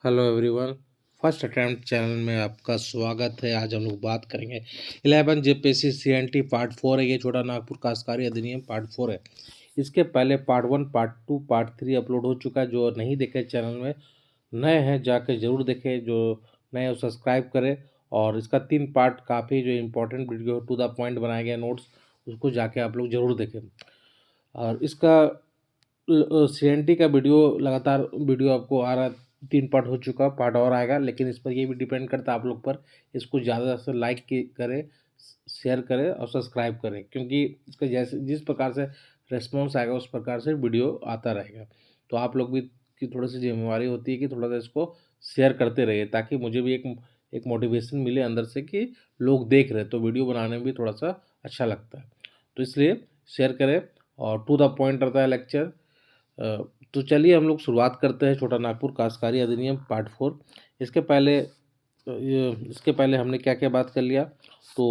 Hello everyone. First attempt channel में आपका स्वागत है। आज हम लोग बात करेंगे 11 जेपीएससी सीएनटी पार्ट 4 है। ये छोटा नागपुर काश्तकारी अधिनियम पार्ट 4 है। इसके पहले पार्ट 1, पार्ट 2, पार्ट 3 अपलोड हो चुका है। जो नहीं देखे चैनल में नए हैं जाके ज़रूर देखें, जो नए हैं सब्सक्राइब करें। और इसका 3 पार्ट काफ़ी जो important video to the point बनाए गए नोट्स, उसको जाके आप लोग ज़रूर देखें। और इसका सीएनटी का लगातार वीडियो आपको आ रहा, 3 पार्ट हो चुका, पार्ट और आएगा। लेकिन इस पर ये भी डिपेंड करता है आप लोग पर। इसको ज़्यादा से लाइक करें, शेयर करें और सब्सक्राइब करें, क्योंकि इसका जैसे जिस प्रकार से रेस्पॉन्स आएगा उस प्रकार से वीडियो आता रहेगा। तो आप लोग भी की थोड़ी सी जिम्मेवारी होती है कि थोड़ा सा इसको शेयर करते रहिए, ताकि मुझे भी एक मोटिवेशन मिले अंदर से कि लोग देख रहे हैं, तो वीडियो बनाने में भी थोड़ा सा अच्छा लगता है। तो इसलिए शेयर करें और टू द पॉइंट रहता है लेक्चर। तो चलिए हम लोग शुरुआत करते हैं छोटा नागपुर काश्तकारी अधिनियम पार्ट 4। इसके पहले हमने क्या क्या बात कर लिया। तो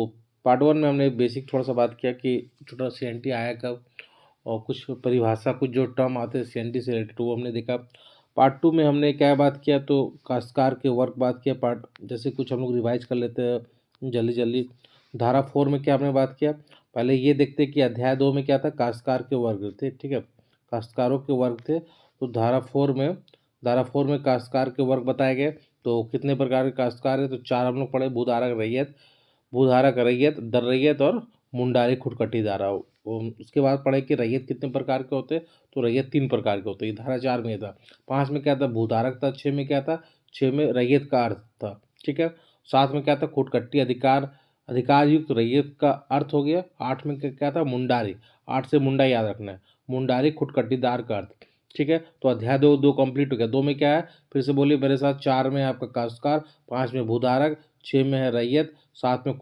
पार्ट 1 में हमने बेसिक थोड़ा सा बात किया कि छोटा सीएनटी आया कब, और कुछ परिभाषा, कुछ जो टर्म आते हैं सीएनटी से रिलेटेड वो हमने देखा। पार्ट 2 में हमने क्या बात किया, तो काश्तकार के वर्क बात किया। पार्ट जैसे कुछ हम लोग रिवाइज कर लेते हैं जल्दी जल्दी। धारा 4 में क्या हमने बात किया, पहले ये देखते कि अध्याय 2 में क्या था, काश्तकार के वर्ग थे। ठीक है, काश्तकारों के वर्ग थे। तो धारा 4 में काश्तकार के वर्ग बताए गए। तो कितने प्रकार के काश्तकार है, तो 4 हम लोग पढ़े, भूधारक रैयत, दर रैयत और मुंडारी खुटकटी धारा। उसके बाद पढ़े कि रैयत कितने प्रकार के होते, तो रैयत 3 प्रकार के होते। ये धारा 4 में था। 5 में क्या था, भूधारक था। 6 में क्या था, 6 में रैयत का अर्थ था। ठीक है, 7 में क्या था, खुटकट्टी अधिकार युक्त रैयत का अर्थ हो गया। 8 में क्या था, मुंडारी। 8 से मुंडा याद रखना है, मुंडारी खुटकटीदार का अर्थ। ठीक है, तो अध्याय 2 कंप्लीट हो गया। 2 में क्या है, फिर से बोलिए मेरे साथ। 4 में आपका काश्तकार, 5 में भूधारक, 6 में है रैयत, 7 में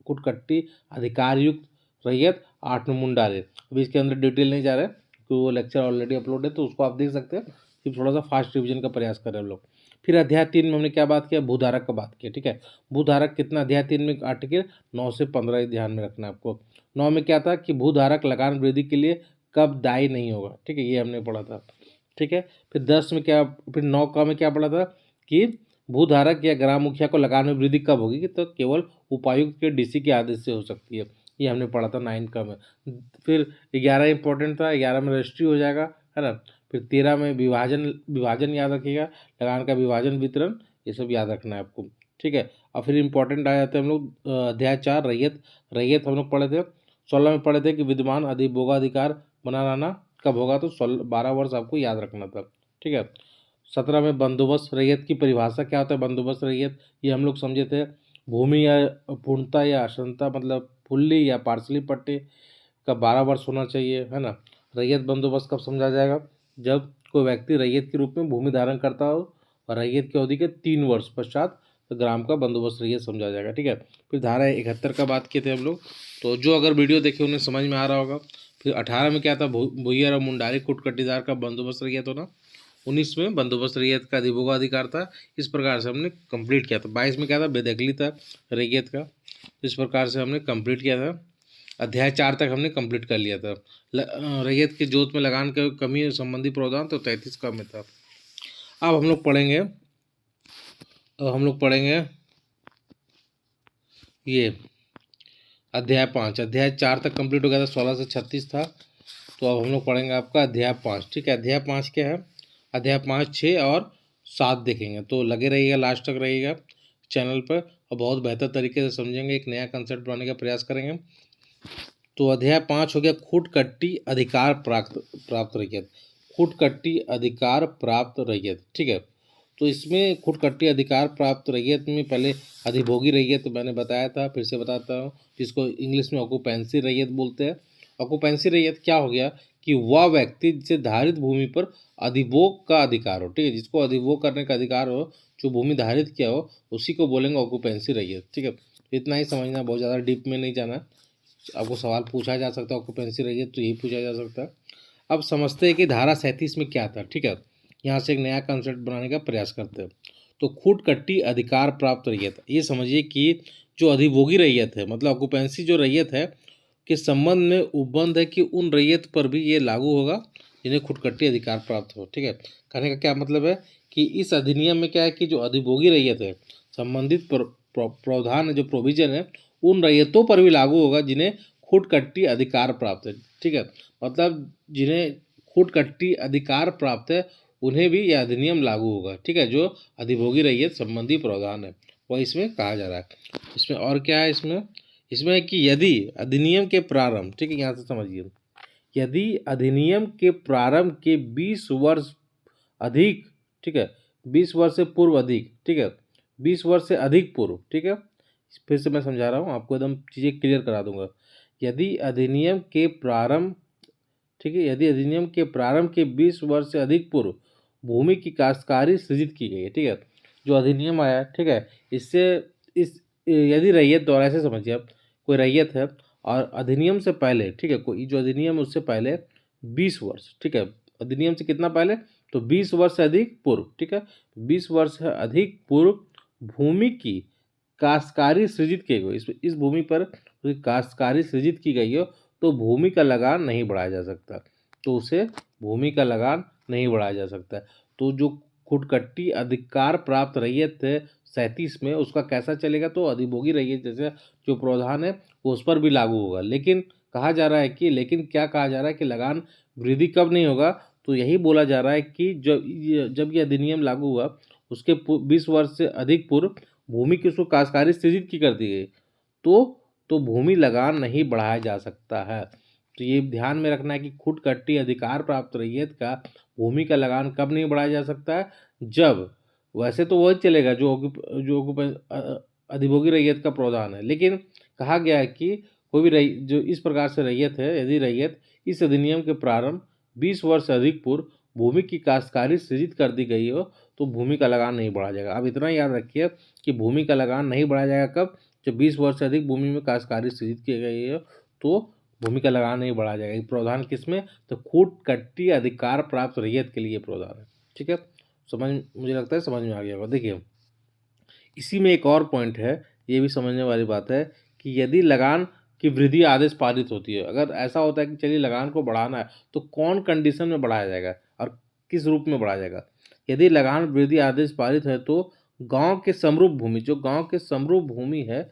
खुटकट्टी अधिकार युक्त रैयत, 8 में मुंडारी। अभी इसके अंदर डिटेल नहीं जा रहे, तो वो लेक्चर ऑलरेडी अपलोड है, तो उसको आप देख सकते हैं। फिर थोड़ा सा फास्ट रिविजन का प्रयास करें हम लोग। फिर अध्याय 3 में हमने क्या बात किया, भूधारक का बात किया। ठीक है, भूधारक कितना, अध्याय 3 में आर्टिकल 9 से 15 ध्यान में रखना है आपको। 9 में क्या था कि भूधारक लगान वृद्धि के लिए कब दायी नहीं होगा। ठीक है, ये हमने पढ़ा था। ठीक है, फिर 10 में क्या, फिर 9 का में क्या पढ़ा था कि भूधारक या ग्राम मुखिया को लगान में वृद्धि कब होगी, तो केवल उपायुक्त के डीसी के आदेश से हो सकती है। ये हमने पढ़ा था 9 का में। फिर 11 इंपॉर्टेंट था, 11 में रजिस्ट्री हो जाएगा, है ना। फिर 13 में विभाजन याद रखिएगा, लगान का विभाजन वितरण, ये सब याद रखना है आपको। ठीक है, और फिर इंपॉर्टेंट आ जाते हैं हम लोग अध्याय 4 रैयत हम लोग पढ़े थे। 16 में पढ़े थे कि विद्यमान अधिभोगाधिकार बना रहना कब होगा, तो 12 वर्ष आपको याद रखना था। ठीक है, 17 में बंदोबस्त रैयत की परिभाषा क्या होता है। बंदोबस्त रैयत ये हम लोग समझे थे, भूमि या पूर्णता या अक्षमता, मतलब फुल्ली या पार्सली पट्टे का 12 वर्ष होना चाहिए, है ना। रैयत बंदोबस्त कब समझा जाएगा, जब कोई व्यक्ति रैयत के रूप में भूमि धारण करता हो और रैयत की अवधि के 3 वर्ष पश्चात तो ग्राम का बंदोबस्त रैयत समझा जाएगा। ठीक है, फिर धारा 71 का बात किए थे हम लोग, तो जो अगर वीडियो देखे उन्हें समझ में आ रहा होगा। फिर 18 में क्या था, भूयियर और मुंडारी खुटकटीदार का बंदोबस्त रैयत होना। 19 में बंदोबस्त रैयत का अधिभोगाधिकार था। इस प्रकार से हमने कंप्लीट किया था। 22 में क्या था, बेदखली था रैयत का। इस प्रकार से हमने कंप्लीट किया था। अध्याय 4 तक हमने कंप्लीट कर लिया था। रैयत के जोत में लगान के कमी संबंधी प्रावधान तो 33 का में था। अब हम लोग पढ़ेंगे ये अध्याय 5। अध्याय 4 तक कंप्लीट हो गया था, 16 से 36 था। तो अब हम लोग पढ़ेंगे आपका अध्याय 5। ठीक है, अध्याय 5 क्या है, अध्याय 5, 6 और 7 देखेंगे। तो लगे रहिएगा, लास्ट तक रहिएगा चैनल पर, और बहुत बेहतर तरीके से समझेंगे, एक नया कंसेप्ट बनाने का प्रयास करेंगे। तो अध्याय 5 हो गया, खुटकट्टी अधिकार प्राप्त रैयत। खुटकट्टी अधिकार प्राप्त रैयत। ठीक है, तो इसमें खुटकट्टी अधिकार प्राप्त रैयत में पहले अधिभोगी रैयत मैंने बताया था, फिर से बताता हूँ, जिसको इंग्लिश में ऑक्यूपेंसी रैयत बोलते हैं। ऑक्यूपेंसी रैयत क्या हो गया कि वह व्यक्ति जिसे धारित भूमि पर अधिभोग का अधिकार हो। ठीक है, जिसको अधिभोग करने का अधिकार हो, जो भूमि धारित किया हो, उसी को बोलेंगे ऑक्यूपेंसी रैयत। ठीक है, इतना ही समझना, बहुत ज़्यादा डीप में नहीं जाना। आपको सवाल पूछा जा सकता है ऑक्यूपेंसी रैयत, तो यही पूछा जा सकता है। अब समझते हैं कि धारा 37 में क्या था। ठीक है, यहाँ से एक नया कंसेप्ट बनाने का प्रयास करते हैं। तो खुटकट्टी अधिकार प्राप्त रैयत, ये समझिए कि जो अधिभोगी रैयत है, मतलब ऑक्यूपेंसी जो रैयत है के संबंध में उपबंध है कि उन रैयत पर भी ये लागू होगा जिन्हें खुदकट्टी अधिकार प्राप्त हो। ठीक है, कहने का क्या मतलब है कि इस अधिनियम में क्या है कि जो अधिभोगी रैयत है, संबंधित प्रावधान है, जो प्रोविजन है, उन रैयतों पर भी लागू होगा जिन्हें खुदकट्टी अधिकार प्राप्त है। ठीक है, मतलब जिन्हें खुदकट्टी अधिकार प्राप्त है उन्हें भी यह अधिनियम लागू होगा। ठीक है, जो अधिभोगी रैयत संबंधी प्रावधान है वह इसमें कहा जा रहा है। इसमें और क्या है, इसमें है कि यदि अधिनियम के प्रारंभ, ठीक है, यहाँ से समझिए, यदि अधिनियम के प्रारंभ के 20 वर्ष अधिक, ठीक है, 20 वर्ष से पूर्व अधिक, ठीक है, 20 वर्ष से अधिक पूर्व, ठीक है, फिर से मैं समझा रहा हूँ आपको, एकदम चीज़ें क्लियर करा दूंगा। यदि अधिनियम के प्रारंभ, ठीक है, यदि अधिनियम के प्रारंभ के 20 वर्ष से अधिक पूर्व भूमि की काश्तकारी सृजित की गई है। ठीक है, जो अधिनियम आया, ठीक है, इससे इस यदि रैयत द्वारा, ऐसे समझिए आप, कोई रैयत है और अधिनियम से पहले, ठीक है, कोई जो अधिनियम है उससे पहले 20 वर्ष, ठीक है, अधिनियम से कितना पहले, तो 20 वर्ष से अधिक पूर्व, ठीक है, 20 वर्ष से अधिक पूर्व भूमि की काश्तकारी सृजित की गई, इस भूमि पर काश्तकारी सृजित की गई हो तो भूमि का लगान नहीं बढ़ाया जा सकता, तो उसे भूमि का लगान नहीं बढ़ाया जा सकता। तो जो खुदकट्टी अधिकार प्राप्त रैयत है 37 में, उसका कैसा चलेगा, तो अधिभोगी रैयत जैसे जो प्रावधान है वो उस पर भी लागू होगा। लेकिन कहा जा रहा है कि, लेकिन क्या कहा जा रहा है कि लगान वृद्धि कब नहीं होगा, तो यही बोला जा रहा है कि जब ये अधिनियम लागू हुआ उसके 20 वर्ष से अधिक पूर्व भूमि की उसको काश्तकारी सृजित की कर दी गई, तो भूमि लगान नहीं बढ़ाया जा सकता है। तो ये ध्यान में रखना है कि खुदकट्टी अधिकार प्राप्त रैयत का भूमि का लगान कब नहीं बढ़ाया जा सकता है, जब, वैसे तो वही चलेगा जो अधिभोगी रैयत का प्रावधान है, लेकिन कहा गया है कि कोई भी जो इस प्रकार से रैयत है, यदि रैयत इस अधिनियम के प्रारंभ 20 वर्ष से अधिक पूर्व भूमि की काश्तकारी सृजित कर दी गई हो तो भूमि का लगान नहीं बढ़ाया जाएगा। अब इतना याद रखिए कि भूमि का लगान नहीं बढ़ाया जाएगा कब, जब 20 वर्ष से अधिक भूमि में काश्तकारी सृजित की गई है तो भूमि का लगान नहीं बढ़ाया जाएगा। ये प्रावधान किसमें, तो खुदकट्टी अधिकार प्राप्त रैयत के लिए प्रावधान है। ठीक है, मुझे लगता है समझ में आ गया होगा। देखिए, इसी में एक और पॉइंट है, ये भी समझने वाली बात है कि यदि लगान की वृद्धि आदेश पारित होती है, अगर ऐसा होता है कि चलिए लगान को बढ़ाना है तो कौन कंडीशन में बढ़ाया जाएगा और किस रूप में बढ़ाया जाएगा। यदि लगान वृद्धि आदेश पारित है तो गांव के समरूप भूमि, जो गांव के समरूप भूमि है,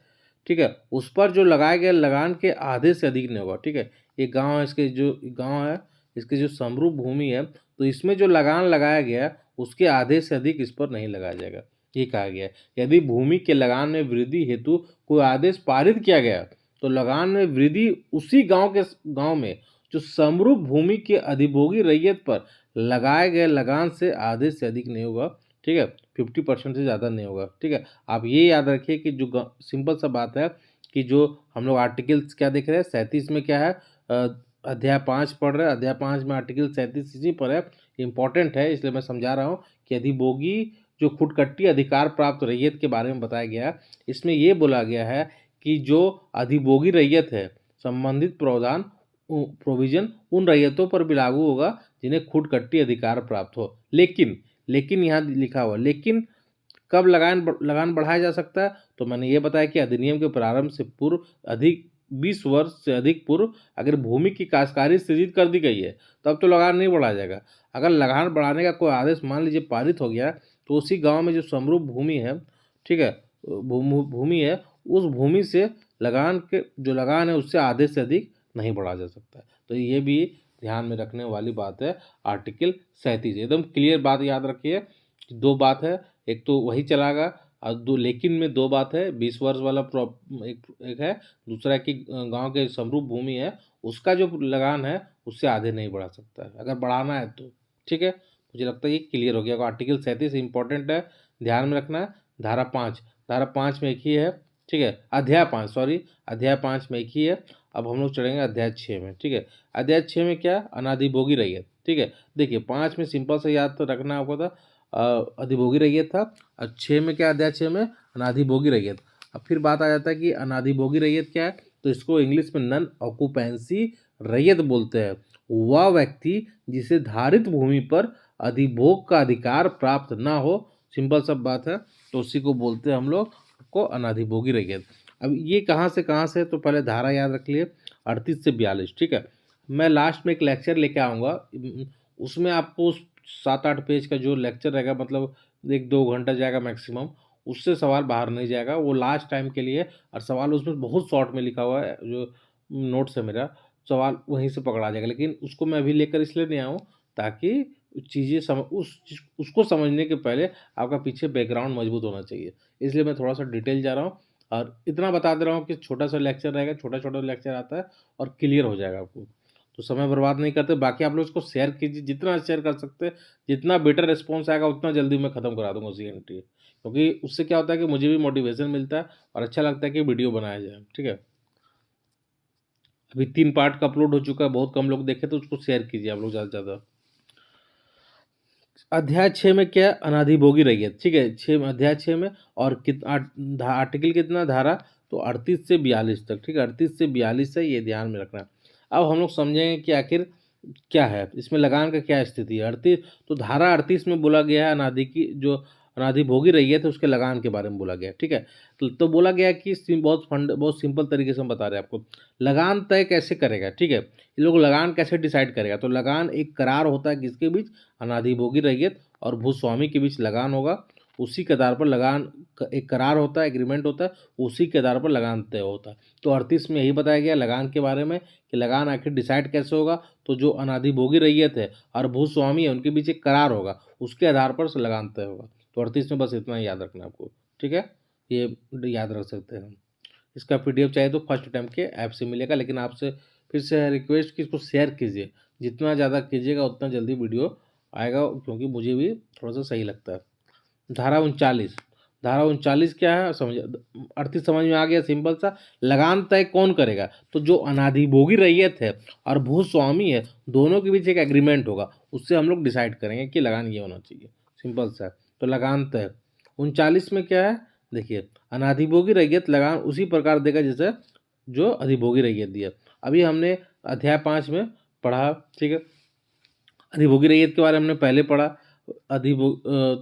ठीक है, उस पर जो लगाए गए लगान के आधे से अधिक नहीं होगा। ठीक है, ये गांव है, इसके जो गांव है, इसके जो समरूप भूमि है, तो इसमें जो लगान लगाया गया उसके आधे से अधिक इस पर नहीं लगाया जाएगा, ये कहा गया है। यदि भूमि के लगान में वृद्धि हेतु कोई आदेश पारित किया गया तो लगान में वृद्धि उसी गांव में जो समरूप भूमि के अधिभोगी रैयत पर लगाए गए लगान से आधे से अधिक नहीं होगा। ठीक है, 50% से ज़्यादा नहीं होगा। ठीक है, आप ये याद रखिए कि जो सिंपल सा बात है कि जो हम लोग आर्टिकल्स क्या देख रहे हैं, 37 में क्या है, अध्याय 5 पढ़ रहे हैं, अध्याय 5 में आर्टिकल 37 इसी पर है, इंपॉर्टेंट है, इसलिए मैं समझा रहा हूँ कि अधिभोगी जो खुदकट्टी अधिकार प्राप्त रैयत के बारे में बताया गया, इसमें ये बोला गया है कि जो अधिभोगी रैयत है संबंधित प्रावधान प्रोविजन उन रैयतों पर भी लागू होगा जिन्हें खुदकट्टी अधिकार प्राप्त हो। लेकिन यहाँ लिखा हुआ, लेकिन कब लगान बढ़ाया जा सकता है, तो मैंने ये बताया कि अधिनियम के प्रारंभ से पूर्व अधिक 20 वर्ष से अधिक पूर्व अगर भूमि की काश्तकारी सृजित कर दी गई है तब तो लगान नहीं बढ़ाया जाएगा। अगर लगान बढ़ाने का कोई आदेश मान लीजिए पारित हो गया तो उसी गांव में जो समरूप भूमि है, ठीक है, भूमि है, उस भूमि से लगान है उससे आधे से अधिक नहीं बढ़ाया जा सकता है। तो ये भी ध्यान में रखने वाली बात है। आर्टिकल 37 एकदम क्लियर बात याद रखिए, दो बात है, एक तो वही चलागा और दो, लेकिन में दो बात है, 20 वर्ष वाला एक है, दूसरा कि गांव के समरूप भूमि है उसका जो लगान है उससे आधे नहीं बढ़ा सकता है अगर बढ़ाना है तो। ठीक है, मुझे लगता है ये क्लियर हो गया। आर्टिकल 37 इंपॉर्टेंट है, ध्यान में रखना है। धारा 5 में एक ही है, ठीक है, अध्याय 5 में एक ही है। अब हम लोग चढ़ेंगे अध्याय 6 में। ठीक है, अध्याय 6 में क्या, अनाधिभोगी रैयत। ठीक है, देखिए 5 में सिंपल से याद तो रखना आपको था, अधिभोगी रैयत था, और 6 में क्या, अध्याय 6 में अनाधिभोगी रैयत। अब फिर बात आ जाता है कि अनाधिभोगी रैयत क्या है, तो इसको इंग्लिश में नॉन ऑक्यूपेंसी रैयत बोलते हैं। वह व्यक्ति जिसे धारित भूमि पर अधिभोग का अधिकार प्राप्त ना हो, सिंपल सब बात है, तो उसी को बोलते हैं हम लोग को अनाधिभोगी रैयत। अब ये कहाँ से है, तो पहले धारा याद रख लिए 38 से 42। ठीक है, मैं लास्ट में एक लेक्चर लेके आऊँगा, उसमें आपको 7-8 पेज का जो लेक्चर रहेगा, मतलब 1-2 घंटा जाएगा मैक्सिमम, उससे सवाल बाहर नहीं जाएगा, वो लास्ट टाइम के लिए। और सवाल उसमें बहुत शॉर्ट में लिखा हुआ है, जो नोट्स है मेरा, सवाल वहीं से पकड़ा जाएगा। लेकिन उसको मैं अभी लेकर इसलिए नहीं आया हूँ ताकि चीज़ें उसको समझने के पहले आपका पीछे बैकग्राउंड मजबूत होना चाहिए। इसलिए मैं थोड़ा-सा डिटेल जा रहा हूँ और इतना बता दे रहा हूँ कि छोटा-सा लेक्चर रहेगा, छोटा-छोटा लेक्चर आता है और क्लियर हो जाएगा आपको। तो समय बर्बाद नहीं करते, बाकी आप लोग इसको शेयर कीजिए, जितना शेयर कर सकते हैं, जितना बेटर रिस्पॉन्स आएगा उतना जल्दी मैं ख़त्म करा दूँगा सीएनटी। क्योंकि उससे क्या होता है कि मुझे भी मोटिवेशन मिलता है और अच्छा लगता है कि वीडियो बनाया जाए, ठीक है? अभी 3 पार्ट का अपलोड हो चुका है, बहुत कम लोग देखे, तो उसको शेयर कीजिए आप लोग ज़्यादा से ज़्यादा। अध्याय 6 में क्या है? अनाधिभोगी रैयत, ठीक है? 6 में, अध्याय 6 में, और आर्टिकल कितना, धारा तो 38 से 42 तक, ठीक है? 38 से 42 है, ये ध्यान में रखना। अब हम लोग समझेंगे कि आखिर क्या है, इसमें लगान का क्या स्थिति है। 38, तो धारा 38 में बोला गया है अनाधिभोगी रैयत है उसके लगान के बारे में बोला गया है, ठीक है? तो बोला गया है कि बहुत सिंपल तरीके से हम बता रहे हैं आपको। लगान तय कैसे करेगा, ठीक है? ये लोग लगान कैसे डिसाइड करेगा? तो लगान एक करार होता है किसके बीच? अनाधिभोगी रैयत और भूस्वामी के बीच लगान होगा। उसी के आधार पर एक करार होता है, एग्रीमेंट होता है, उसी के आधार पर लगान तय होता है। तो 38 में यही बताया गया लगान के बारे में कि लगान आखिर डिसाइड कैसे होगा। तो जो अनाधिभोगी रैयत है और भूस्वामी है उनके बीच एक करार होगा, उसके आधार पर से लगान तय होगा। तो 38 में बस इतना ही याद रखना आपको, ठीक है? ये याद रख सकते हैं हम। इसका पीडीएफ चाहिए तो फर्स्ट अटैम्प्ट के ऐप से मिलेगा, लेकिन आपसे फिर से रिक्वेस्ट कि इसको शेयर कीजिए, जितना ज़्यादा कीजिएगा उतना जल्दी वीडियो आएगा, क्योंकि मुझे भी थोड़ा सा सही लगता है। धारा 39, धारा 39 क्या है समझ, 38 समझ में आ गया, सिंपल सा। लगान तय कौन करेगा? तो जो अनाधिभोगी रैयत है और भूस्वामी है, दोनों के बीच एक एग्रीमेंट होगा, उससे हम लोग डिसाइड करेंगे कि लगान ये होना चाहिए, सिंपल सा। तो लगान तय 39 में क्या है, देखिए, अनाधिभोगी रैयत लगान उसी प्रकार देगा जैसे जो अधिभोगी रैयत दिया। अभी हमने अध्याय 5 में पढ़ा, ठीक है? अधिभोगी रैयत के बारे में हमने पहले पढ़ा।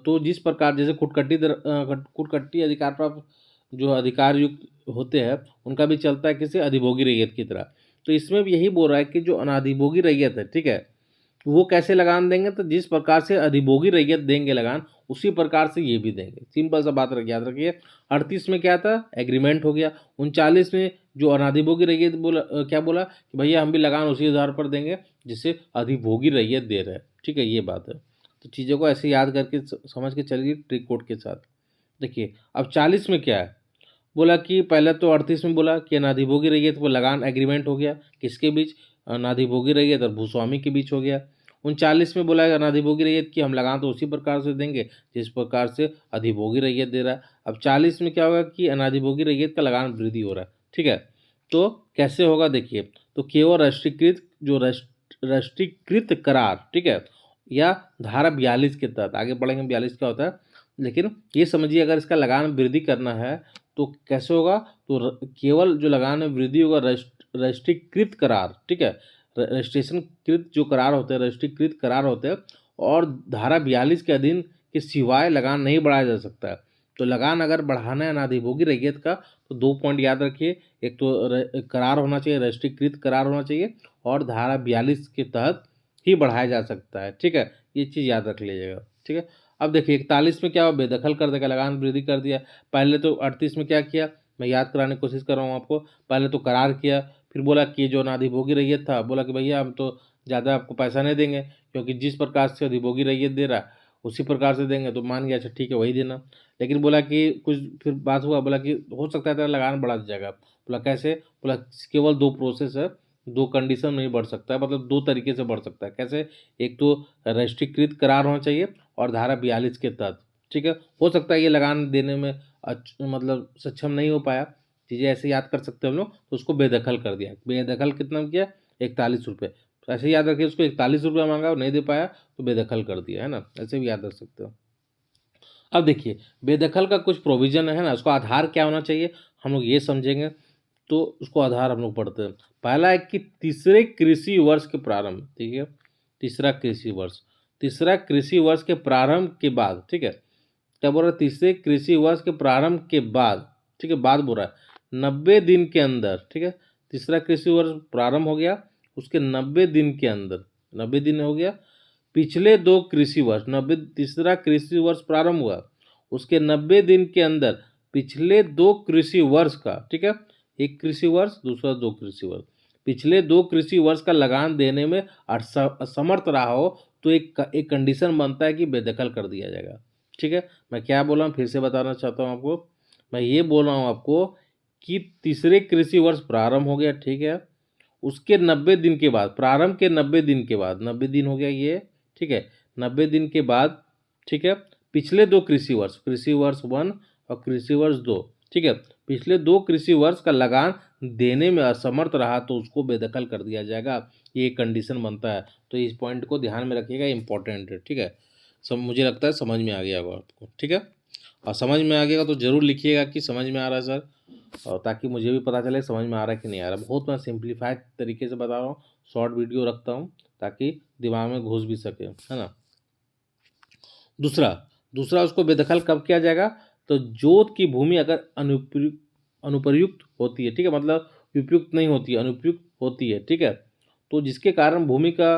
तो जिस प्रकार जैसे खुदकट्टी अधिकार प्राप्त जो अधिकार युक्त होते हैं, उनका भी चलता है किसी अधिभोगी रैयत की तरह। तो इसमें भी यही बोल रहा है कि जो अनाधिभोगी रैयत है, ठीक है, वो कैसे लगान देंगे? तो जिस प्रकार से अधिभोगी रैयत देंगे लगान, उसी प्रकार से ये भी देंगे। सिंपल सा बात याद रखिए। 38 में क्या था? एग्रीमेंट हो गया। 39 में जो अनाधिभोगी रैयत बोला, क्या बोला कि भैया हम भी लगान उसी आधार पर देंगे जिससे अधिभोगी रैयत दे रहे हैं, ठीक है? ये बात है। तो चीज़ों को ऐसे याद करके समझ के चलिए ट्रिक कोड के साथ। देखिए अब 40 में क्या है, बोला कि पहले तो 38 में बोला कि अनाधिभोगी रैयत वो लगान एग्रीमेंट हो गया, किसके बीच? अनाधिभोगी रैयत और भूस्वामी के बीच हो गया। 39 में बोला है अनाधिभोगी रैयत की हम लगान तो उसी प्रकार से देंगे जिस प्रकार से अधिभोगी रैयत दे रहा है। अब 40 में क्या होगा कि अनाधिभोगी रैयत का लगान वृद्धि हो रहा है, ठीक है? तो कैसे होगा देखिए, तो केवल राष्ट्रीयकृत करार, ठीक है, या धारा 42 के तहत, आगे पढ़ेंगे 42 क्या होता है, लेकिन ये समझिए अगर इसका लगान वृद्धि करना है तो कैसे होगा? तो केवल जो लगान में वृद्धि होगा राष्ट्रीयकृत करार, ठीक है, रजिस्ट्रेशन कृत जो करार होते हैं, राष्ट्रीयकृत करार होते हैं, और धारा 42 के अधीन के सिवाय लगान नहीं बढ़ाया जा सकता है। तो लगान अगर बढ़ाना है अनाधिभोगी रैयत का तो 2 पॉइंट याद रखिए, एक तो करार होना चाहिए, राष्ट्रीयकृत करार होना चाहिए, और धारा 42 के तहत ही बढ़ाया जा सकता है, ठीक है? ये चीज़ याद रख लीजिएगा, ठीक है? अब देखिए 41 में क्या हुआ, बेदखल कर देगा, लगान वृद्धि कर दिया। पहले तो 38 में क्या किया, मैं याद कराने की कोशिश कर रहा हूँ आपको। पहले तो करार किया, फिर बोला कि जो अनाधिभोगी रैयत था, बोला कि भैया हम तो ज़्यादा आपको पैसा नहीं देंगे, क्योंकि जिस प्रकार से अधिभोगी रैयत दे रहा है उसी प्रकार से देंगे। तो मान गया, अच्छा ठीक है वही देना। लेकिन बोला कि कुछ फिर बात हुआ, बोला कि हो सकता है तेरा लगान बढ़ा दिया जाएगा। बोला कैसे? बोला केवल 2 प्रोसेस है, 2 कंडीशन में ही बढ़ सकता है, मतलब 2 तरीके से बढ़ सकता है। कैसे? एक तो राष्ट्रीयकृत करार होना चाहिए और धारा 42 के तहत, ठीक है? हो सकता है ये लगान देने में मतलब सक्षम नहीं हो पाया, चीज़ें ऐसे याद कर सकते हैं हम लोग। तो उसको बेदखल कर दिया। बेदखल कितना में किया? 41 रुपये। तो ऐसे याद रखिए, उसको 41 रुपये मांगा और नहीं दे पाया तो बेदखल कर दिया, है ना? ऐसे भी याद रख सकते हो। अब देखिए बेदखल का कुछ प्रोविज़न है ना, उसका आधार क्या होना चाहिए हम लोग ये समझेंगे। तो उसको आधार हम लोग पढ़ते हैं। पहला है कि तीसरे कृषि वर्ष के प्रारंभ, ठीक है? तीसरा कृषि वर्ष के प्रारंभ के बाद, ठीक है? क्या बोल रहा है? तीसरे कृषि वर्ष के प्रारंभ के बाद, ठीक है, बाद बोल रहा है 90 दिन के अंदर, ठीक है? तीसरा कृषि वर्ष प्रारंभ हो गया उसके 90 दिन के अंदर, 90 दिन हो गया, पिछले 2 कृषि वर्ष, 90 तीसरा कृषि वर्ष प्रारंभ हुआ, उसके 90 दिन के अंदर पिछले 2 कृषि वर्ष का, ठीक है, एक कृषि वर्ष, दूसरा 2 कृषि वर्ष, पिछले 2 कृषि वर्ष का लगान देने में असमर्थ रहा हो तो एक कंडीशन बनता है कि बेदखल कर दिया जाएगा। ठीक है, मैं क्या बोल रहा हूँ फिर से बताना चाहता हूँ आपको। मैं ये बोल रहा हूँ आपको कि तीसरे कृषि वर्ष प्रारंभ हो गया, ठीक है, उसके 90 दिन के बाद, प्रारंभ के 90 दिन के बाद, 90 दिन हो गया ये, ठीक है, 90 दिन के बाद, ठीक है, पिछले 2 कृषि वर्ष, कृषि वर्ष 1 और कृषि वर्ष 2, ठीक है, पिछले 2 कृषि वर्ष का लगान देने में असमर्थ रहा तो उसको बेदखल कर दिया जाएगा। ये कंडीशन बनता है, तो इस पॉइंट को ध्यान में रखिएगा, इंपॉर्टेंट है। ठीक है, सब मुझे लगता है समझ में आ गया होगा आपको। ठीक है, और समझ में आ गया तो ज़रूर लिखिएगा कि समझ में आ रहा है सर, और ताकि मुझे भी पता चले समझ में आ रहा है कि नहीं आ रहा। बहुत मैं सिंप्लीफाइड तरीके से बता रहा हूँ, शॉर्ट वीडियो रखता हूँ ताकि दिमाग में घुस भी सके, है ना। दूसरा उसको बेदखल कब किया जाएगा, तो जोत की भूमि अगर अनुपयुक्त होती है, ठीक है, मतलब उपयुक्त नहीं होती है, अनुपयुक्त होती है, ठीक है, तो जिसके कारण भूमि का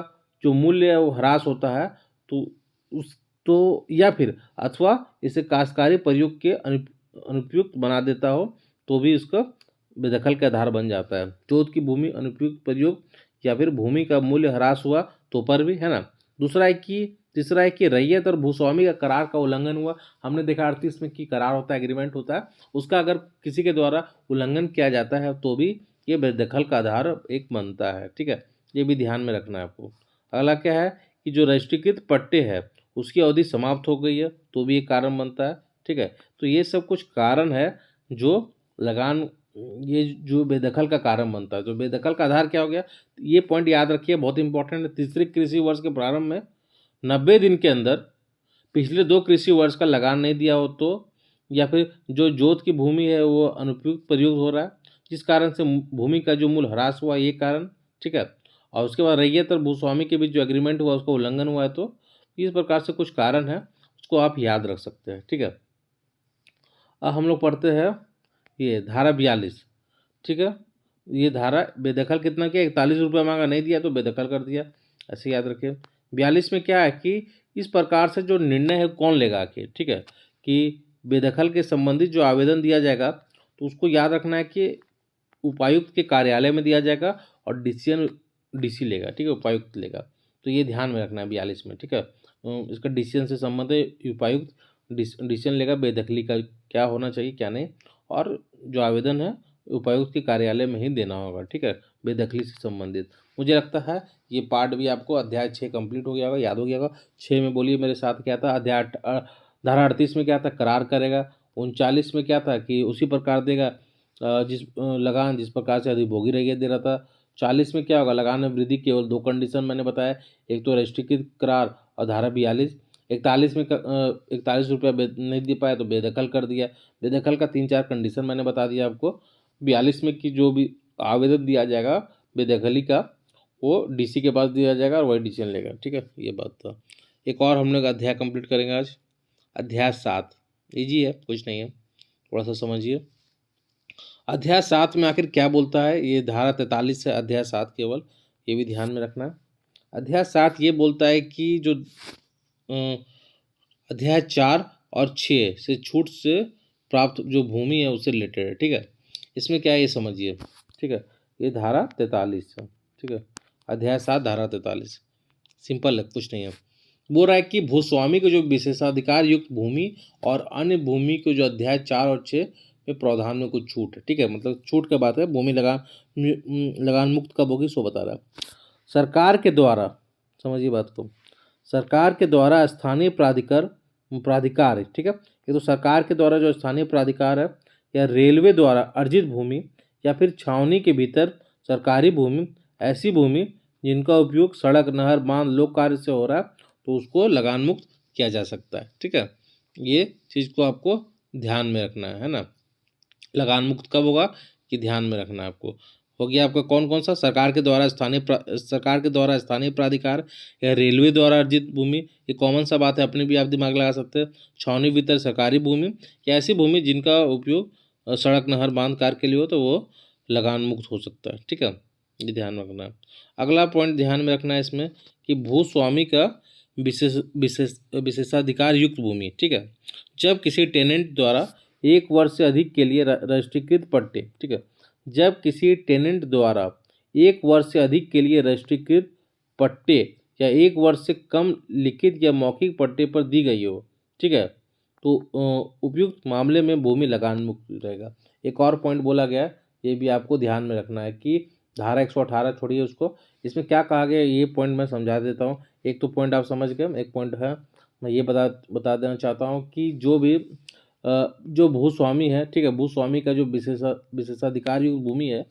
जो मूल्य है वो ह्रास होता है, तो उस तो या फिर अथवा इसे काश्तकारी प्रयोग के अनुपयुक्त बना देता हो तो भी उसका बेदखल का आधार बन जाता है। जोत की भूमि अनुपयुक्त प्रयोग या फिर भूमि का मूल्य ह्रास हुआ तो पर भी, है ना। तीसरा है कि रैयत और भूस्वामी का करार का उल्लंघन हुआ। हमने देखा 38 में कि करार होता है, एग्रीमेंट होता है, उसका अगर किसी के द्वारा उल्लंघन किया जाता है तो भी ये बेदखल का आधार एक बनता है। ठीक है, ये भी ध्यान में रखना है आपको। अगला क्या है कि जो रजिस्ट्रीकृत पट्टे है उसकी अवधि समाप्त हो गई है तो भी एक कारण बनता है। ठीक है, तो ये सब कुछ कारण है जो लगान, ये जो बेदखल का कारण बनता है। तो बेदखल का आधार क्या हो गया, ये पॉइंट याद रखिए, बहुत इंपॉर्टेंट है। तीसरे कृषि वर्ष के प्रारंभ में 90 दिन के अंदर पिछले 2 कृषि वर्ष का लगान नहीं दिया हो तो, या फिर जो जोत की भूमि है वो अनुपयुक्त प्रयोग हो रहा है जिस कारण से भूमि का जो मूल ह्रास हुआ, ये कारण। ठीक है, और उसके बाद रैयत और भूस्वामी के बीच जो एग्रीमेंट हुआ उसका उल्लंघन हुआ है, तो इस प्रकार से कुछ कारण है, उसको आप याद रख सकते हैं। ठीक है, अब हम लोग पढ़ते हैं ये धारा 42। ठीक है, ये धारा बेदखल कितना किया, 41 रुपये मांगा, नहीं दिया तो बेदखल कर दिया, ऐसे याद रखिए। 42 में क्या है कि इस प्रकार से जो निर्णय है कौन लेगा के, ठीक है, कि बेदखल के संबंधित जो आवेदन दिया जाएगा तो उसको याद रखना है कि उपायुक्त के कार्यालय में दिया जाएगा और डिसीजन डीसी लेगा। ठीक है, उपायुक्त लेगा, तो ये ध्यान में रखना है 42 में। ठीक है, इसका डिसीजन से संबंधित उपायुक्त डिसीजन लेगा बेदखली का क्या होना चाहिए क्या नहीं, और जो आवेदन है उपायुक्त के कार्यालय में ही देना होगा। ठीक है, बेदखली से संबंधित। मुझे लगता है ये पार्ट भी आपको अध्याय 6 कंप्लीट हो गया होगा, याद हो गया होगा। 6 में बोलिए मेरे साथ क्या था, धारा 38 में क्या था, करार करेगा। 39 में क्या था कि उसी प्रकार देगा लगान जिस प्रकार से अधिभोगी रैयत दे रहा था। 40 में क्या होगा, लगान में वृद्धि केवल 2 कंडीशन मैंने बताया, एक तो रजिस्ट्रीकृत करार और धारा 42। 41 में 41 रुपया नहीं दे पाया तो बेदखल कर दिया। बेदखल का 3-4 कंडीशन मैंने बता दिया आपको। 42 में कि जो भी आवेदन दिया जाएगा बेदखली का वो डीसी के पास दिया जाएगा और वही डिसीजन लेगा। ठीक है, ये बात था। एक और हम लोग अध्याय कंप्लीट करेंगे आज, अध्याय 7। ईजी है, कुछ नहीं है, थोड़ा सा समझिए। अध्याय 7 में आखिर क्या बोलता है, ये धारा 43 से अध्याय 7 केवल, ये भी ध्यान में रखना है। अध्याय 7 ये बोलता है कि जो अध्याय 4 और 6 से छूट से प्राप्त जो भूमि है उससे रिलेटेड है। ठीक है, इसमें क्या है ये समझिए। ठीक है, ये धारा 43 है। ठीक है, अध्याय 7 धारा 43, सिंपल है, कुछ नहीं है। बोल रहा है कि भूस्वामी को जो विशेषाधिकार युक्त भूमि और अन्य भूमि को जो अध्याय 4 और 6 में प्रावधान में कुछ छूट है। ठीक है, मतलब छूट की बात है, भूमि लगान मुक्त कब होगी सो बता रहा है। सरकार के द्वारा, समझिए बात को, सरकार के द्वारा स्थानीय प्राधिकार है। ठीक है, ये तो सरकार के द्वारा जो स्थानीय प्राधिकार है या रेलवे द्वारा अर्जित भूमि या फिर छावनी के भीतर सरकारी भूमि, ऐसी भूमि जिनका उपयोग सड़क, नहर, बांध, लोक कार्य से हो रहा है तो उसको लगान मुक्त किया जा सकता है। ठीक है, ये चीज़ को आपको ध्यान में रखना है ना। लगान मुक्त कब होगा कि ध्यान में रखना है आपको। हो गया आपका कौन कौन सा, सरकार के द्वारा स्थानीय प्राधिकार या रेलवे द्वारा अर्जित भूमि, ये कॉमन सा बात है, अपने भी आप दिमाग लगा सकते हैं। छावनी भीतर सरकारी भूमि या ऐसी भूमि जिनका उपयोग सड़क, नहर, बांध कार्य के लिए हो तो वो लगान मुक्त हो सकता है। ठीक है, ये ध्यान रखना है। अगला पॉइंट ध्यान में रखना है इसमें कि भूस्वामी का विशेषाधिकार युक्त भूमि, ठीक है। जब किसी टेनेंट द्वारा 1 वर्ष से अधिक के लिए राष्ट्रीयकृत पट्टे, ठीक है, जब किसी टेनेंट द्वारा 1 वर्ष से अधिक के लिए राष्ट्रीयकृत पट्टे या 1 वर्ष से कम लिखित या मौखिक पट्टे पर दी गई हो, ठीक है, तो उपयुक्त मामले में भूमि लगान मुक्त रहेगा। एक और पॉइंट बोला गया है, ये भी आपको ध्यान में रखना है कि धारा 118 छोड़िए उसको, इसमें क्या कहा गया ये पॉइंट मैं समझा देता हूँ। एक तो पॉइंट आप समझ गए, एक पॉइंट है मैं ये बता देना चाहता हूँ कि जो भी जो भूस्वामी है, ठीक है, भूस्वामी का जो विशेषाधिकार युक्त भूमि है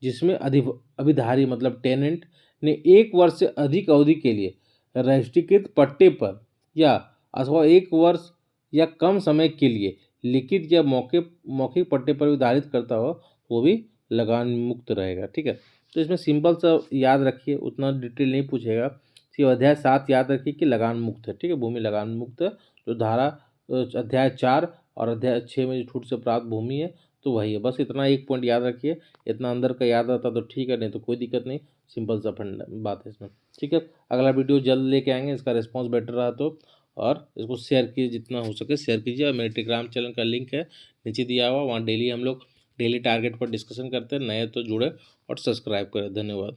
जिसमें अभिधारी मतलब टेनेंट ने 1 वर्ष से अधिक अवधि के लिए राष्ट्रीयकृत पट्टे पर या अथवा 1 वर्ष या कम समय के लिए लिखित या मौखिक पट्टे पर भी धारित करता हो, वो भी लगान मुक्त रहेगा, ठीक है। तो इसमें सिंपल सा याद रखिए, उतना डिटेल नहीं पूछेगा। सिर्फ अध्याय 7 याद रखिए कि लगान मुक्त है, ठीक है, भूमि लगान मुक्त है। जो धारा अध्याय 4 और अध्याय 6 में जो छूट से प्राप्त भूमि है तो वही है। बस इतना एक पॉइंट याद रखिए, इतना अंदर का याद आता तो ठीक है, नहीं तो कोई दिक्कत नहीं, सिंपल सा फंड बात है इसमें, ठीक है। अगला वीडियो जल्द लेके आएंगे, इसका रिस्पांस बेटर रहा तो, और इसको शेयर कीजिए, जितना हो सके शेयर कीजिए। और मेरे टेलीग्राम चैनल का लिंक है नीचे दिया हुआ, वहाँ डेली हम लोग डेली टारगेट पर डिस्कशन करते हैं। नए तो जुड़े और सब्सक्राइब करें। धन्यवाद।